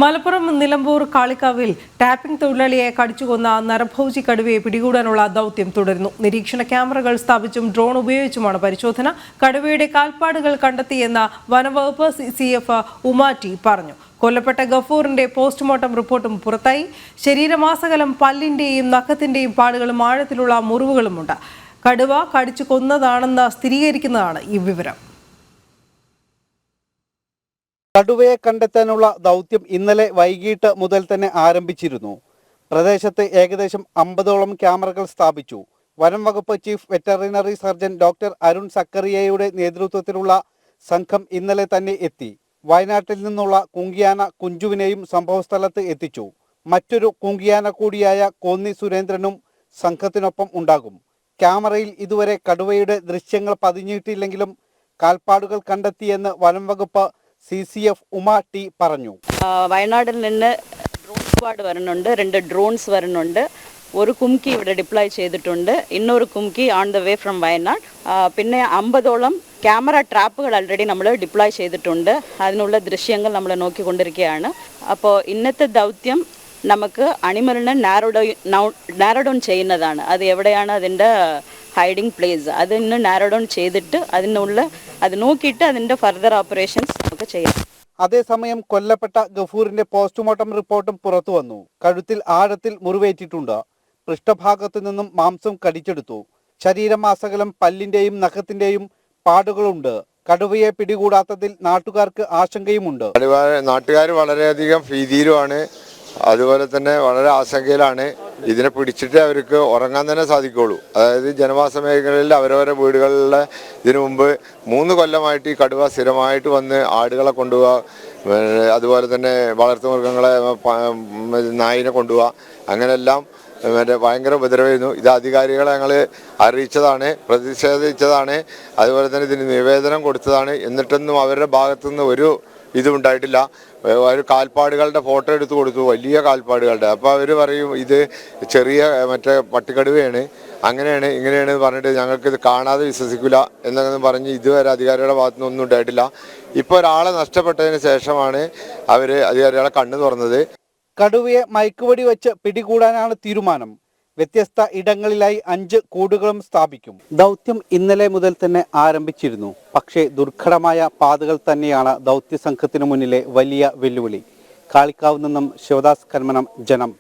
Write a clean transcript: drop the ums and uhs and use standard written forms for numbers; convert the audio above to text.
Malappuram Nilambur കാളിക്കാവിൽ tapping തൊഴിലാളിയെ കടിച്ചുകൊന്ന നരഭോജി കടുവയെ പിടികൂടാനുള്ള ദൗത്യം തുടരുന്നു. നിരീക്ഷണ ക്യാമറകൾ സ്ഥാപിച്ചും ഡ്രോൺ ഉപയോഗിച്ചുമാണ് പരിശോധന. കടുവയുടെ കാൽപ്പാടുകൾ കണ്ടെത്തിയെന്ന് വനവകുപ്പ് CF ഉമാറ്റി പറഞ്ഞു. കൊല്ലപ്പെട്ട ഗഫൂറിന്റെ പോസ്റ്റ്മോർട്ടം റിപ്പോർട്ടും പുറത്തായി. ശരീരമാസകലം പല്ലിന്റെയും നഖത്തിന്റെയും പാടുകളും ആഴത്തിലുള്ള മുറിവുകളുമുണ്ട്. കടുവ കടിച്ചു കൊന്നതാണെന്ന് സ്ഥിരീകരിക്കുന്നതാണ് ഈ വിവരം. കടുവയെ കണ്ടെത്താനുള്ള ദൗത്യം ഇന്നലെ വൈകിട്ട് മുതൽ തന്നെ ആരംഭിച്ചിരുന്നു. പ്രദേശത്ത് ഏകദേശം 50ഓളം ക്യാമറകൾ സ്ഥാപിച്ചു. വനം വകുപ്പ് chief veterinary surgeon doctor Arun സക്കറിയയുടെ നേതൃത്വത്തിലുള്ള സംഘം ഇന്നലെ തന്നെ എത്തി. വയനാട്ടിൽ നിന്നുള്ള കുങ്കിയാന കുഞ്ചുവിനെയും സംഭവസ്ഥലത്ത് എത്തിച്ചു. മറ്റൊരു കുങ്കിയാന കൂടിയായ കോന്നി സുരേന്ദ്രനും സംഘത്തിനൊപ്പം ഉണ്ടാകും. ക്യാമറയിൽ ഇതുവരെ കടുവയുടെ ദൃശ്യങ്ങൾ പതിഞ്ഞിട്ടില്ലെങ്കിലും കാൽപ്പാടുകൾ കണ്ടെത്തിയെന്ന് വനം വകുപ്പ് CCF ഉമാറ്റി പറഞ്ഞു. വയനാട്ടിൽ നിന്ന് ഡ്രോൺ സ്ക്വാഡ് വരുന്നുണ്ട്, 2 ഡ്രോൺസ് വരുന്നുണ്ട്. ഒരു കുംകി ഇവിടെ ഡിപ്ലോയ് ചെയ്തിട്ടുണ്ട്, ഇന്നൊരു kumki on the way from Wayanad. പിന്നെ 50ഓളം ക്യാമറ ട്രാപ്പുകൾ ഓൾറെഡി നമ്മൾ ഡിപ്ലോയ് ചെയ്തിട്ടുണ്ട്. അതിനുള്ള ദൃശ്യങ്ങൾ നമ്മൾ നോക്കിക്കൊണ്ടിരിക്കുകയാണ്. അപ്പോൾ ഇന്നത്തെ ദൗത്യം നമുക്ക് അണിമലിനെ നാരോ ഡൗൺ ചെയ്യുന്നതാണ്. അത് എവിടെയാണ് അതിൻ്റെ ഹൈഡിങ് പ്ലേസ്, അതിന് നാരോ ഡൗൺ ചെയ്തിട്ട് അത് നോക്കിയിട്ട് അതിൻ്റെ ഫർദർ ഓപ്പറേഷൻസ് നമുക്ക് ചെയ്യാം. അതേസമയം കൊല്ലപ്പെട്ട ഗഫൂറിന്റെ പോസ്റ്റ്മോർട്ടം റിപ്പോർട്ടും പുറത്തു വന്നു. കഴുത്തിൽ ആഴത്തിൽ മുറിവേറ്റിട്ടുണ്ട്. പൃഷ്ഠഭാഗത്തു നിന്നും മാംസം കടിച്ചെടുത്തു. ശരീരമാസകലം പല്ലിന്റെയും നഖത്തിന്റെയും പാടുകളുണ്ട്. കടുവയെ പിടികൂടാത്തതിൽ നാട്ടുകാർക്ക് ആശങ്കയുമുണ്ട്. നാട്ടുകാർ വളരെയധികം ഭീതിയിലുമാണ്, അതുപോലെ തന്നെ വളരെ ആശങ്കയിലാണ്. ഇതിനെ പിടിച്ചിട്ട് അവർക്ക് ഉറങ്ങാൻ തന്നെ സാധിക്കുള്ളൂ. അതായത് ജനവാസ മേഖലകളിൽ അവരവരുടെ വീടുകളിൽ ഇതിനു മുമ്പ് 3 കൊല്ലമായിട്ട് ഈ കടുവ സ്ഥിരമായിട്ട് വന്ന് ആടുകളെ കൊണ്ടുപോവുക, അതുപോലെ തന്നെ വളർത്തുമൃഗങ്ങളെ നായിനെ കൊണ്ടുപോവുക, അങ്ങനെയെല്ലാം ഭയങ്കര ഉപദ്രവമായിരുന്നു. ഇത് അധികാരികളെ ഞങ്ങൾ അറിയിച്ചതാണ്, പ്രതിഷേധിച്ചതാണ്, അതുപോലെ തന്നെ ഇതിന് നിവേദനം കൊടുത്തതാണ്. എന്നിട്ടൊന്നും അവരുടെ ഭാഗത്തുനിന്ന് ഒരു ഇതും ഉണ്ടായിട്ടില്ല. ഒരു കാൽപ്പാടുകളുടെ ഫോട്ടോ എടുത്തു കൊടുത്തു, വലിയ കാൽപ്പാടുകളുടെ. അപ്പോൾ അവർ പറയും ഇത് ചെറിയ മറ്റേ പട്ടിക്കടുവയാണ്, അങ്ങനെയാണ് ഇങ്ങനെയാണ് പറഞ്ഞിട്ട് ഞങ്ങൾക്കിത് കാണാതെ വിശ്വസിക്കില്ല എന്നൊന്നും പറഞ്ഞ് ഇതുവരെ അധികാരികളുടെ ഭാഗത്തുനിന്ന് ഒന്നും ഉണ്ടായിട്ടില്ല. ഇപ്പോൾ ഒരാളെ നഷ്ടപ്പെട്ടതിന് ശേഷമാണ് അവർ അധികാരികളെ കണ്ണു തുറന്നത്. കടുവയെ മയക്കുവെടി വെച്ച് പിടികൂടാനാണ് തീരുമാനം. വ്യത്യസ്ത ഇടങ്ങളിലായി 5 കൂടുകളും സ്ഥാപിക്കും. ദൗത്യം ഇന്നലെ മുതൽ തന്നെ ആരംഭിച്ചിരുന്നു. പക്ഷേ ദുർഘടമായ പാതകൾ തന്നെയാണ് ദൗത്യ സംഘത്തിനു മുന്നിലെ വലിയ വെല്ലുവിളി. കാളിക്കാവ് നിന്നും ശിവദാസ് കന്മനം, ജനം.